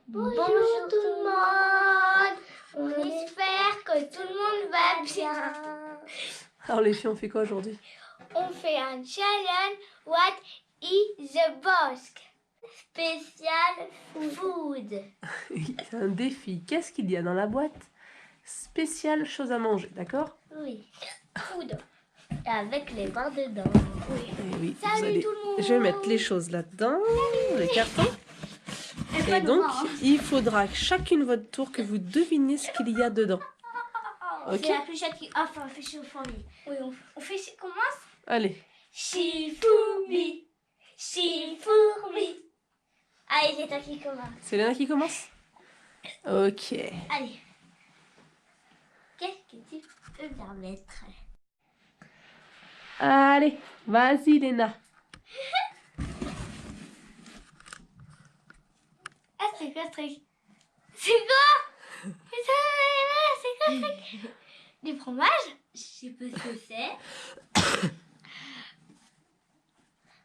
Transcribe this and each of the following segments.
Bonjour tout le monde. On espère que tout le monde va bien. Alors les filles, on fait quoi aujourd'hui? On fait un challenge. What is the bosque? Spécial food. C'est un défi. Qu'est-ce qu'il y a dans la boîte? Spéciale chose à manger, d'accord? Oui. Food. Et avec les mains dedans. Oui. Et oui, vous Salut allez... tout le monde. Je vais mettre les choses là-dedans, les cartons. pas Et donc, noir, hein. il faudra chacune votre tour que vous deviniez ce qu'il y a dedans. Ok? C'est la clochette qui offre un fichier au fourmi. Oui, on fait, commence. Allez. Chifourmi. Chifourmi. Allez, c'est toi qui commence. C'est Léna qui commence? Ok. Allez. Qu'est-ce que tu peux bien mettre? Allez, vas-y Léna. Ah, c'est quoi ce truc? C'est quoi? C'est quoi ce truc? Du fromage? Je sais pas ce que c'est.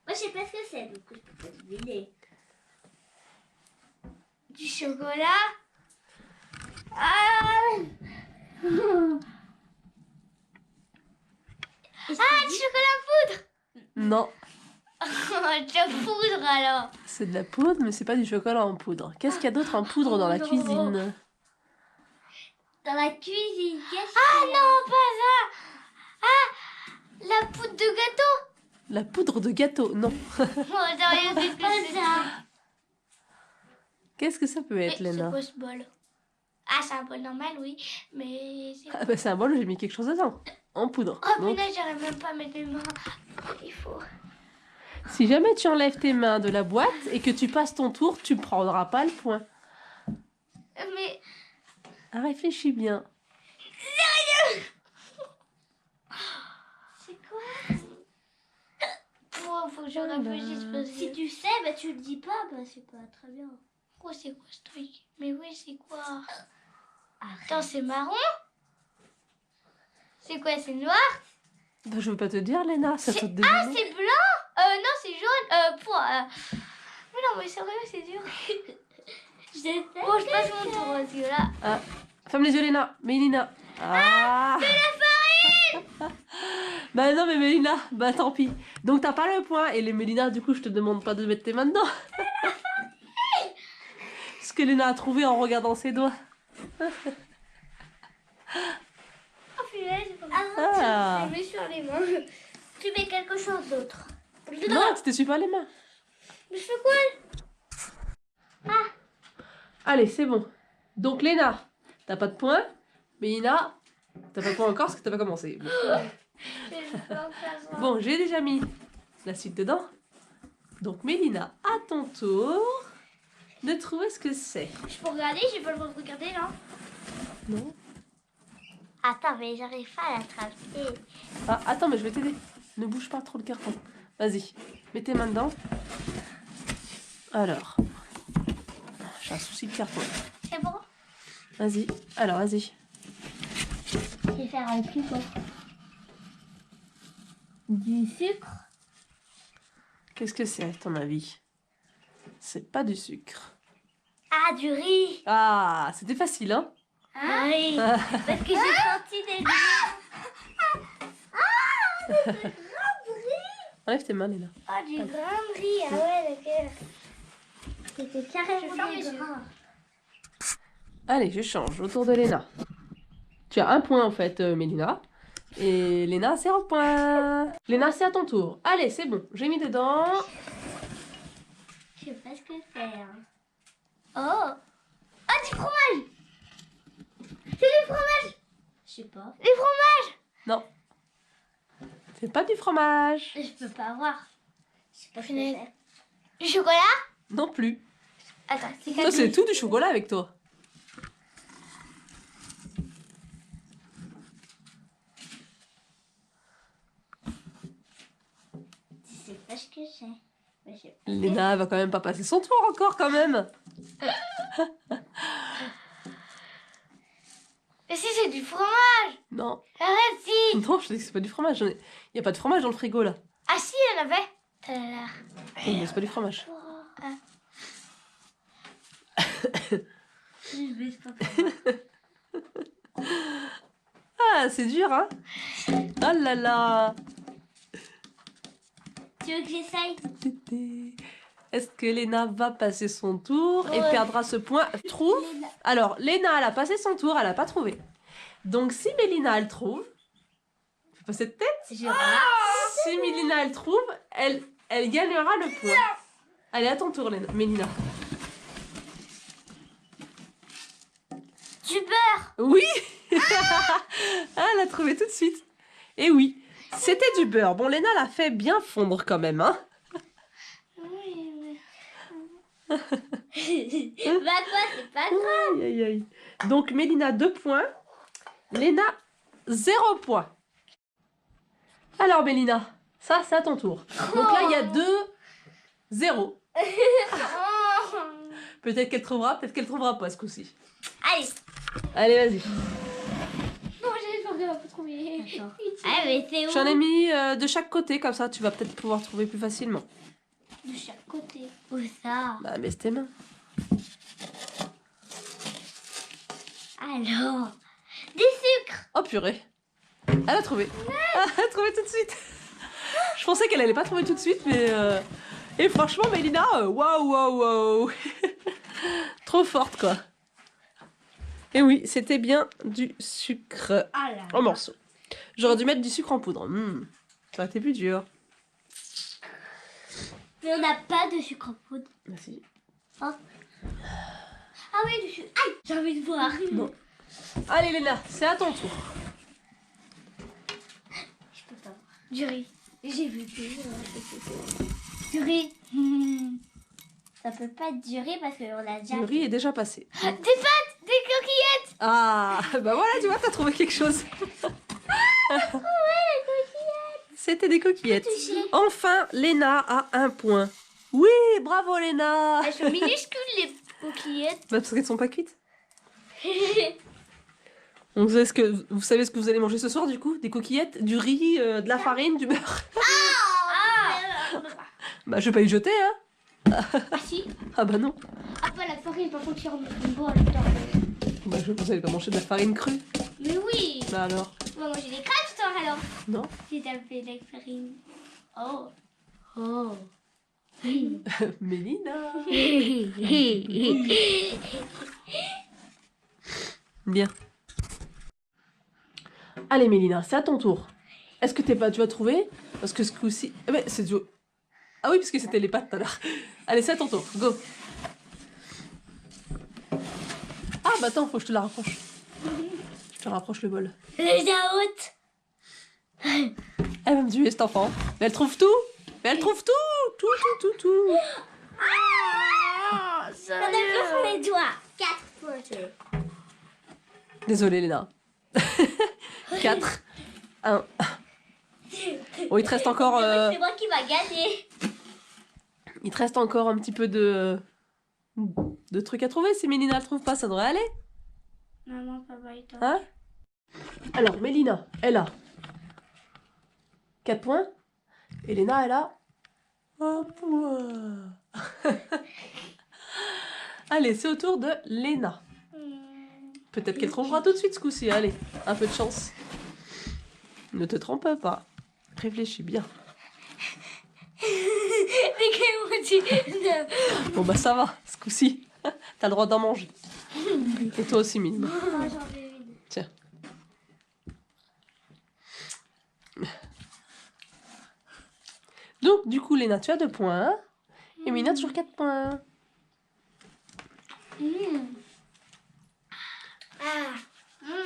Moi, je sais pas ce que c'est, donc je peux pas deviner. Du chocolat? Ah, du chocolat en poudre? Non, De poudre alors. c'est de la poudre, mais c'est pas du chocolat en poudre. Qu'est-ce qu'il y a d'autre en poudre dans la non. cuisine? Dans la cuisine, qu'est-ce qu'il y a? Non, pas ça. Ah, la poudre de gâteau. La poudre de gâteau, non. Oh, sérieux, c'est pas ça. Qu'est-ce que ça peut être, C'est Léna? quoi ce bol? Ah, c'est un bol normal, oui. Mais c'est... Ah bah c'est un bol, j'ai mis quelque chose dedans. En poudre. Oh, Donc, punaise, j'arrive même pas à mettre les mains. Il faut... si jamais tu enlèves tes mains de la boîte et que tu passes ton tour, tu prendras pas le point. Mais... Ah, réfléchis bien. Sérieux? C'est quoi? Faut que je réfléchisse parce que... Si tu sais, bah tu le dis pas, bah c'est pas très bien. Oh, c'est quoi ce truc? Mais oui, c'est quoi? Attends, c'est marron? C'est quoi? C'est noir? Bah, je veux pas te dire, Léna, ça te deviner. Ah, c'est blanc? Non, c'est jaune. Mais non, mais sérieux, c'est dur. Bon, je passe mon tour parce que là... Ah, ferme les yeux, Léna. Mélina. Ah, De la farine! bah non, mais Mélina, bah tant pis. Donc t'as pas le point. Et les Mélina, du coup, je te demande pas de mettre tes mains dedans. Ce que Léna a trouvé en regardant ses doigts. Oh, punaise. Ah. Je mets sur les mains. Tu mets quelque chose d'autre. Non, tu t'essuies pas les mains. Mais je fais quoi? Allez, c'est bon. Donc Léna, t'as pas de point. Mélina, t'as pas de point encore parce que t'as pas commencé. Bon. Bon, j'ai déjà mis la suite dedans. Donc Mélina, à ton tour de trouver ce que c'est. Je peux regarder? J'ai pas le droit de regarder, non? Non. Attends, mais j'arrive pas à l'attraper. Ah, attends, mais je vais t'aider. Ne bouge pas trop le carton. Vas-y, mets tes mains dedans. Alors, j'ai un souci de carton. C'est bon? Vas-y, alors vas-y. Je vais faire un cube. Du sucre. Qu'est-ce que c'est à ton avis? C'est pas du sucre. Ah, du riz. Ah, c'était facile, hein? Ah oui, parce que j'ai senti des Enlève tes mains, Léna. Ah, du grain de riz. Ah ouais, d'accord. C'était carrément du grain. Allez, je change autour de Léna. Tu as un point en fait, Mélina. Et Léna, c'est un point. Léna, c'est à ton tour. Allez, c'est bon. J'ai mis dedans. Je sais pas ce que c'est. Hein. Oh! Ah, du fromage! C'est du fromage! Je sais pas. Du fromage! Non. C'est pas du fromage. Je peux pas voir. Je sais pas ce que c'est. Du chocolat? Non plus. Attends, c'est Toi, c'est tout du chocolat avec toi. Je sais pas ce que c'est. Mais je sais pas. Léna va quand même pas passer son tour encore quand même. Mais si, c'est du fromage! Non. Arrête, si! Non, je te dis que c'est pas du fromage. Il y a pas de fromage dans le frigo là. Ah si, il y en avait! T'as l'air. Oui, mais c'est pas du fromage. Je baisse pas pour moi. Ah, c'est dur, hein? Oh là là! Tu veux que j'essaye? Est-ce que Léna va passer son tour et Ouais. perdra ce point? Trouve. Alors, Léna, elle a passé son tour, elle a pas trouvé. Donc, si Mélina, elle trouve... Fais pas cette tête. Je rate. Si Mélina, elle trouve, elle gagnera le point. Allez, à ton tour, Mélina. Du beurre. Oui. Ah, elle a trouvé tout de suite. Et oui, c'était du beurre. Bon, Léna l'a fait bien fondre quand même, hein. Oui, mais... bah quoi, c'est pas grave. Aïe, aïe, aïe. Donc, Mélina, 2 points. Léna, 0 point. Alors, Mélina, ça, c'est à ton tour. Donc là, il y a 2-0. Peut-être qu'elle trouvera, peut-être qu'elle trouvera pas ce coup-ci. Allez. Allez, vas-y. Non, j'avais peur qu'elle va pas trouver. Ah, mais c'est où? J'en ai mis de chaque côté, comme ça, tu vas peut-être pouvoir trouver plus facilement. De chaque côté. Où ça? Bah, baisse tes mains. Alors, du sucre. Oh, purée. Elle a trouvé. Elle a trouvé tout de suite. Je pensais qu'elle allait pas trouver tout de suite, mais... Et franchement, Mélina, waouh, waouh, waouh. Trop forte, quoi. Et oui, c'était bien du sucre Ah là. en morceaux. J'aurais dû mettre du sucre en poudre. Ça aurait été plus dur. Mais on n'a pas de sucre en poudre. Merci. Ah oui, du sucre. Aïe, j'ai envie de boire. Bon. Allez, Léna, c'est à ton tour. Je peux pas boire. Du riz. J'ai vu du riz. Ça peut pas être du riz parce qu'on l'a déjà Le riz est déjà passé. Des pâtes, des coquillettes. Ah, bah voilà, tu vois, t'as trouvé quelque chose. C'était des coquillettes. Touché. Enfin, Léna a 1 point. Oui, bravo Léna. Elles sont minuscules les coquillettes. Bah, parce qu'elles sont pas cuites. Donc, vous savez ce que vous allez manger ce soir, du coup? Des coquillettes, du riz, de la farine, du beurre. Bah, je vais pas y jeter, hein. Ah si. Ah bah non. Ah pas la farine, par contre, il rentre bon à l'intérieur. Bah, vous allez pas manger de la farine crue. Mais oui. Bah alors. On va manger des crêpes ce soir alors. Non. Si t'as fait de la farine. Oh. Oh. Oui. Mélina. Bien. Allez Mélina, c'est à ton tour. Est-ce que tu vas trouver? Parce que ce coup-ci... Eh ben, c'est du... Ah oui, parce que c'était les pâtes tout à l'heure. Allez, c'est à ton tour, go. Ah bah attends, faut que je te la rapproche. Je te rapproche le bol. Le yaourt. Elle va me tuer cette enfant. Mais elle trouve tout. Mais elle trouve tout. Tout. Ah, ça on a peur sur les doigts. 4 points. Désolée Léna. 4, 1. Bon, il te reste encore... C'est moi qui va gagner. Il te reste encore un petit peu de trucs à trouver. Si Mélina ne trouve pas, ça devrait aller. Maman, papa et toi. Hein? Alors, Mélina, elle a 4 points. Et Léna, elle a 1 point. Allez, c'est au tour de Léna. Peut-être qu'elle trouvera tout de suite ce coup-ci. Allez, un peu de chance. Ne te trompe pas. Réfléchis bien. Bon bah ça va, ce coup-ci. T'as le droit d'en manger. Et toi aussi, Mélina. Tiens. Donc, du coup, Léna, tu as 2 points. Et Mélina, toujours 4 points.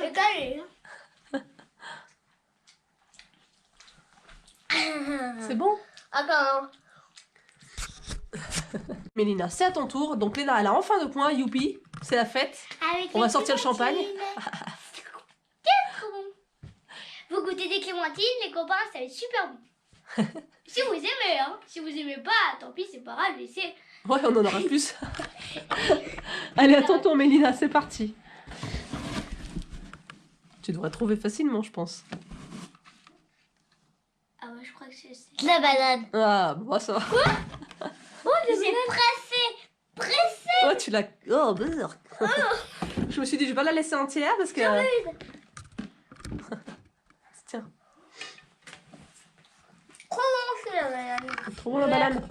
C'est calé. C'est bon? Attends. Mélina, c'est à ton tour. Donc, Léna, elle a enfin 2 points. Youpi, c'est la fête. On va sortir le champagne. Vous goûtez des clémentines, les copains, ça va être super bon. Si vous aimez, hein. Si vous aimez pas, tant pis, c'est pas grave, laissez. Ouais, on en aura plus. Allez, à ton tour, Mélina, c'est parti. Tu devrais trouver facilement, je pense. Ah ouais, je crois que c'est de la banane. Ah, bah ça va. Oh, j'ai pressé. Ouais, tu l'as... Oh, beurre. Je me suis dit, je vais pas la laisser entière parce que... Tiens, Trop bon, c'est la banane. trop bon la banane.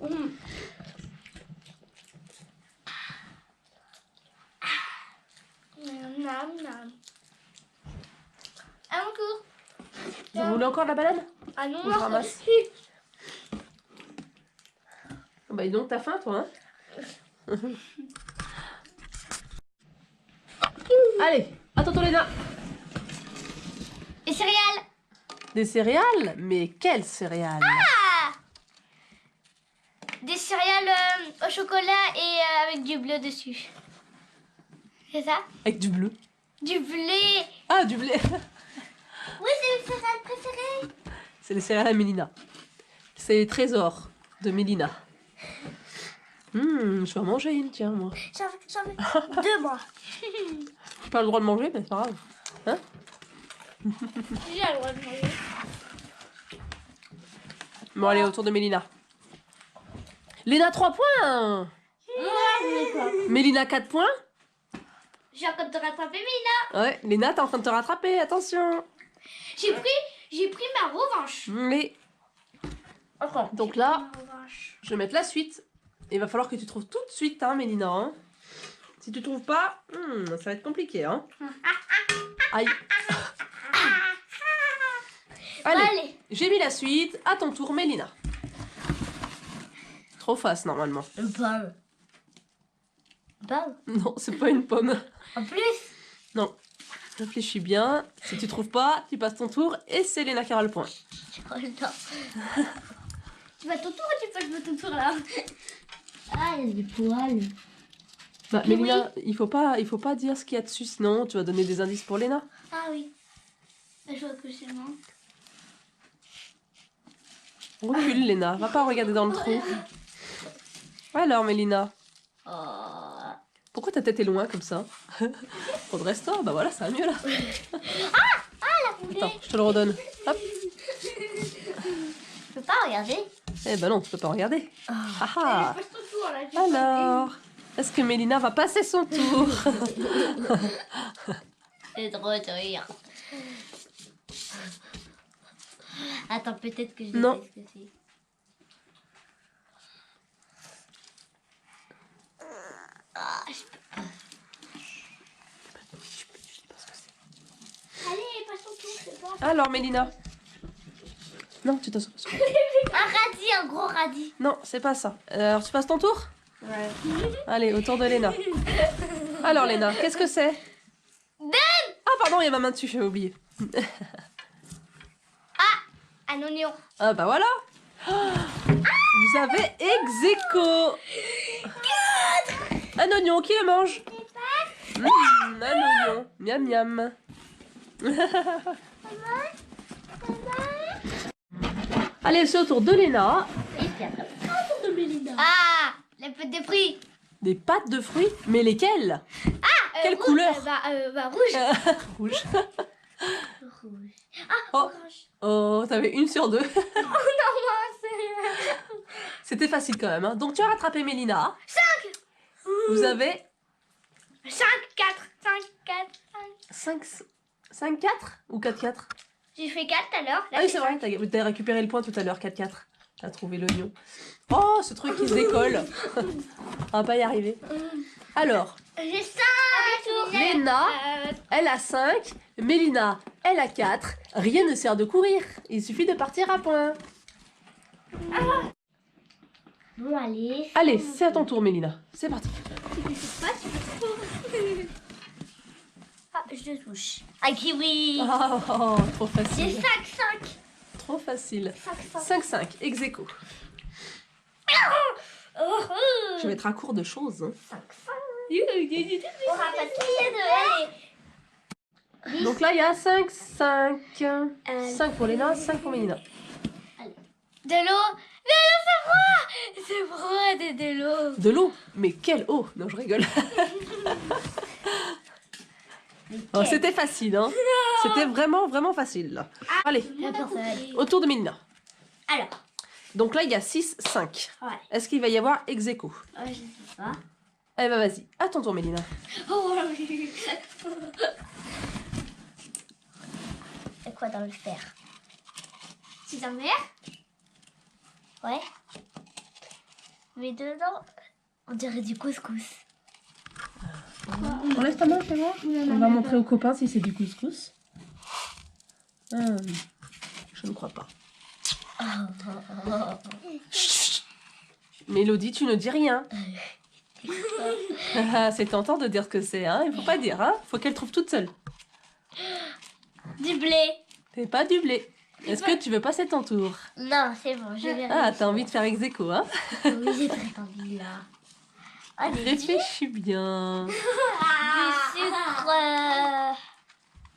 Nam, nam. À mon tour. Vous voulez encore de la banane? Ah non, Ou je ramasse? Bah dis donc, t'as faim toi, hein? Allez, attends Léna. Les céréales. Des céréales? Mais quelles céréales? Ah, des céréales au chocolat et avec du bleu dessus. C'est ça? Avec du bleu. Du blé. Ah, du blé. Oui, c'est mes céréales préférées. C'est les céréales à Mélina. C'est les trésors de Mélina. Je vais en manger une, tiens, moi. J'en veux 2, moi. J'ai pas le droit de manger, mais c'est pas grave. Hein? J'ai le droit de manger. Bon, allez, autour de Mélina. Léna, 3 points. Mélina, 4 points. J'ai encore de rattraper Mina. Ouais, Léna, t'es en train de te rattraper, attention. J'ai pris ma revanche. Mais... Encore. Donc là, Ma revanche. je vais mettre la suite. Il va falloir que tu trouves tout de suite, hein, Mélina. Hein. Si tu trouves pas, ça va être compliqué. Hein. Aïe. Allez, Allez. j'ai mis la suite. À ton tour, Mélina. Trop face, normalement. Une pomme. Une pomme. Non, c'est pas une pomme. En plus. Non. Réfléchis bien. Si tu trouves pas, tu passes ton tour et c'est Léna qui aura le point. Oh, non. Tu vas ton tour ou tu passes ton tour là? Ah, il y a des poils. Bah, Mais Mélina, il faut pas dire ce qu'il y a dessus, sinon tu vas donner des indices pour Léna. Ah oui. Je vois que c'est moi. Recule, Léna. Va pas regarder dans le trou. Alors, Mélina. Oh. Pourquoi ta tête est loin comme ça? Redresse-toi, bah voilà, ça va mieux là. La poupée. Attends, je te le redonne. Hop. Je peux pas regarder. Eh ben non, tu peux pas regarder. Ah ah. Passe ton tour là. j'ai pas Alors, est-ce que Mélina va passer son tour? C'est drôle de rire. Attends, peut-être que je Non. sais ce que c'est. Ah, je peux pas. Allez, passe ton tour, c'est bon. Alors, Mélina. Non, tu t'assois. Un radis, un gros radis. Non, c'est pas ça. Alors, tu passes ton tour? Ouais. Allez, autour de Léna. Alors, Léna, qu'est-ce que c'est? Ah, pardon, il y a ma main dessus, j'avais oublié. Un oignon. Ah, bah voilà. Vous avez ex-aequo. Un oignon, qui le mange? Un oignon. Miam miam. Allez, c'est au tour de Léna. Ah, les pâtes de fruits. Des pâtes de fruits, mais lesquelles? Quelle rouge, couleur? rouge. Rouge. Rouge. Oh, Orange. oh, t'avais 1 sur 2. Oh non, moi, c'est... C'était facile quand même. Hein. Donc tu as rattrapé Mélina. 5. Vous avez 5, 4, 5, 4, 5. 5, 4 ou 4, 4? J'ai fait 4 tout à l'heure. Ah oui, c'est vrai, t'as récupéré le point tout à l'heure, 4, 4. T'as trouvé l'oignon. Oh, ce truc qui se décolle. On va pas y arriver. Alors, J'ai 5. Léna, elle a 5. Mélina, elle a 4. Rien ne sert de courir. Il suffit de partir à point. Bon, allez. Allez, c'est à ton tour, Mélina. C'est parti. Ah, je le touche. Ah, kiwi. Oh, trop J'ai facile. 5, 5. Trop facile. 5, 5, 5, ex aequo. Je vais être à court de choses. Hein. 5, 5. On va pas de Donc là, il y a 5, 5. 5 pour Léna, 5 pour Mélina. De l'eau. De l'eau, c'est froid. C'est froid, de l'eau. De l'eau? Mais quelle eau? Non, je rigole. Oh, c'était facile, hein. C'était vraiment, vraiment facile. Là. Allez, autour de Mélina. Alors. Donc là, il y a 6, 5. Ouais. Est-ce qu'il va y avoir ex aequo? Je sais pas. Eh ben vas-y, à ton tour Mélina. Oh, c'est quoi dans le fer? C'est un verre? Ouais. Mais dedans, on dirait du couscous. On laisse ta main, fais voir. On va montrer aux copains si c'est du couscous. Je ne crois pas. Chut. Mélodie, tu ne dis rien. C'est tentant de dire ce que c'est, hein. Il faut pas dire, hein. Faut qu'elle trouve toute seule. Du blé. C'est pas du blé. Est-ce que tu veux passer ton tour? Non, c'est bon, je vais. Ah, t'as envie de faire ex aequo, hein? Oui, j'ai très envie là. Allez, Réfléchis bien. du sucre.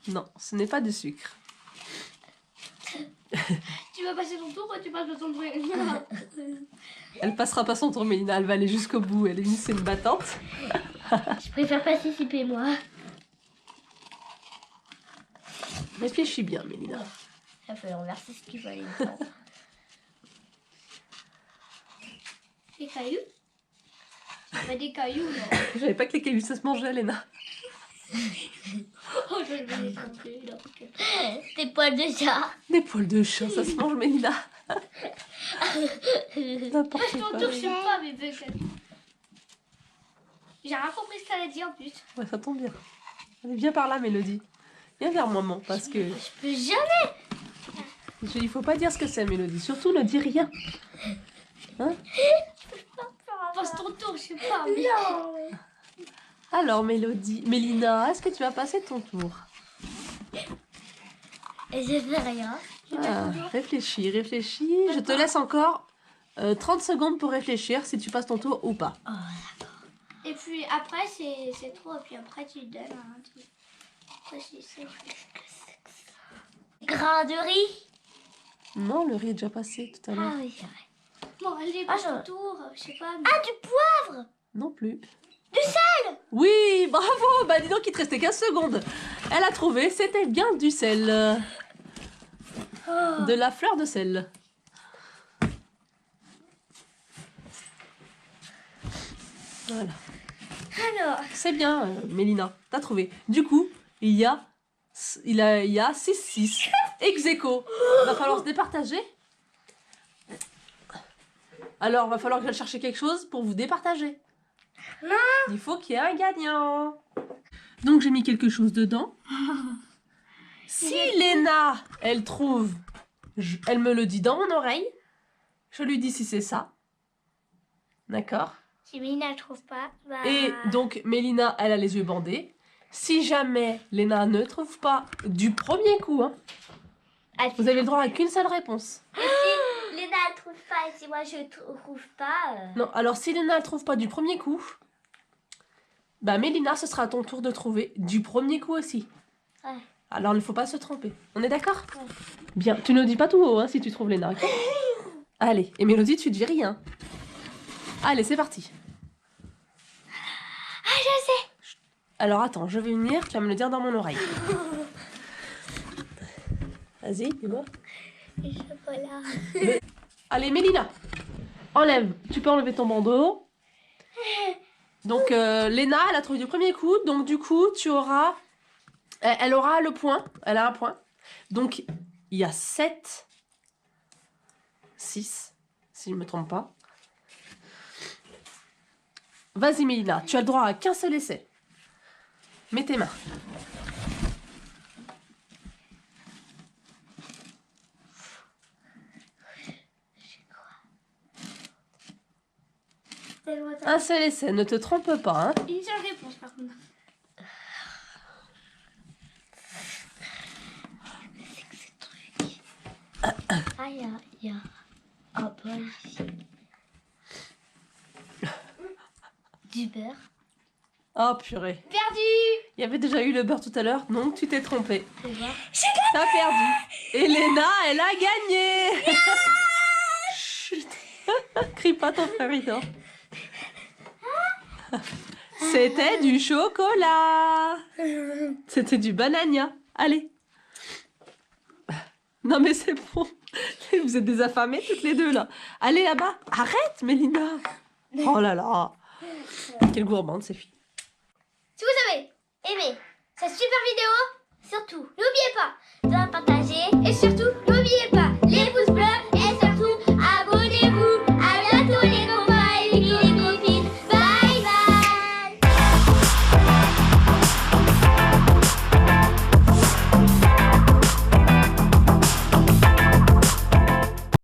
Non, ce n'est pas du sucre. Tu vas passer ton tour ou tu passes ton tour? Elle passera pas son tour, Mélina. Elle va aller jusqu'au bout. Elle est une battante. Je préfère participer moi. Réfléchis bien, Mélina. Ça fait renverser ce qu'il fallait prendre. Des cailloux? Pas des cailloux, non. Je savais pas que les cailloux ça se mangeait, Léna. Oh, je vais les tromper, là. Des poils de chat. Des poils de chat, ça se mange, Mélina. N'importe Ton quoi. tour, je sais pas, mais peut-être. J'ai rien compris ce qu'elle a dit en plus. Ouais, ça tombe bien. Allez, viens par là, Mélodie. Viens vers maman, parce que Je peux jamais. il faut pas dire ce que c'est, Mélodie. Surtout, ne dis rien. Hein? Passe ton tour, je sais pas. Mais... Alors, Mélodie, Mélina, est-ce que tu vas passer ton tour? Et je fais rien. Réfléchis, réfléchis. Je te laisse encore 30 secondes pour réfléchir si tu passes ton tour ou pas. Oh, Et puis après, c'est trop. Et puis après, tu donnes un truc. Après, c'est grain de riz. Non, le riz est déjà passé tout à l'heure. Ah oui, c'est vrai. Bon, allez, Ah, passe je- ton tour. Je sais pas. Ah, du poivre. Non plus. Du sel. Oui, bravo. Bah dis donc, il te restait 15 secondes. Elle a trouvé, c'était bien du sel. Oh. De la fleur de sel. Voilà. Alors, C'est bien, Mélina. T'as trouvé. Du coup, il y a 6-6. Ex aequo. Va falloir se départager. Alors, va falloir que j'aille chercher quelque chose pour vous départager. Non. Il faut qu'il y ait un gagnant. Donc, j'ai mis quelque chose dedans. Si Léna, elle trouve, elle me le dit dans mon oreille. Je lui dis si c'est ça. D'accord? si Mina ne trouve pas, bah... Et donc, Mélina, elle a les yeux bandés. Si jamais Léna ne trouve pas du premier coup, hein, Ah, vous avez le droit à qu'une seule réponse. si Léna ne trouve pas et si moi je trouve pas... Non, alors si Léna ne trouve pas du premier coup, bah Mélina, ce sera à ton tour de trouver du premier coup aussi. Ouais. Alors, il ne faut pas se tromper. On est d'accord? Ouais. Bien, tu ne dis pas tout haut hein, si tu trouves Léna. Ok. Allez, et Mélodie, tu dis rien. Allez, c'est parti. Ah, je sais. Alors attends, je vais venir, tu vas me le dire dans mon oreille. Vas-y, dis-moi. Le chocolat. Allez, Mélina, enlève. Tu peux enlever ton bandeau. Donc, Léna, elle a trouvé du premier coup. Donc, du coup, tu auras... Elle aura le point. Elle a un point. Donc, il y a 7, 6, si je ne me trompe pas. Vas-y, Mélina, tu as le droit à qu'un seul essai. Mets tes mains. Un seul essai, ne te trompe pas. Hein. Une seule réponse, par contre. Ah, il y a un bol ici. Du beurre. Oh purée. Perdu! Il y avait déjà eu le beurre tout à l'heure, donc tu t'es trompé. Tu vois. T'as perdu. Elena, elle a gagné. Chut. Crie pas, ton frère il dort. C'était du chocolat. C'était du banania. Allez. Non mais c'est bon. Vous êtes des affamés toutes les deux là. Allez là-bas. Arrête, Mélina. Oh là là. Quelle gourmande, ces filles. Si vous avez aimé cette super vidéo, surtout, n'oubliez pas de la partager et surtout,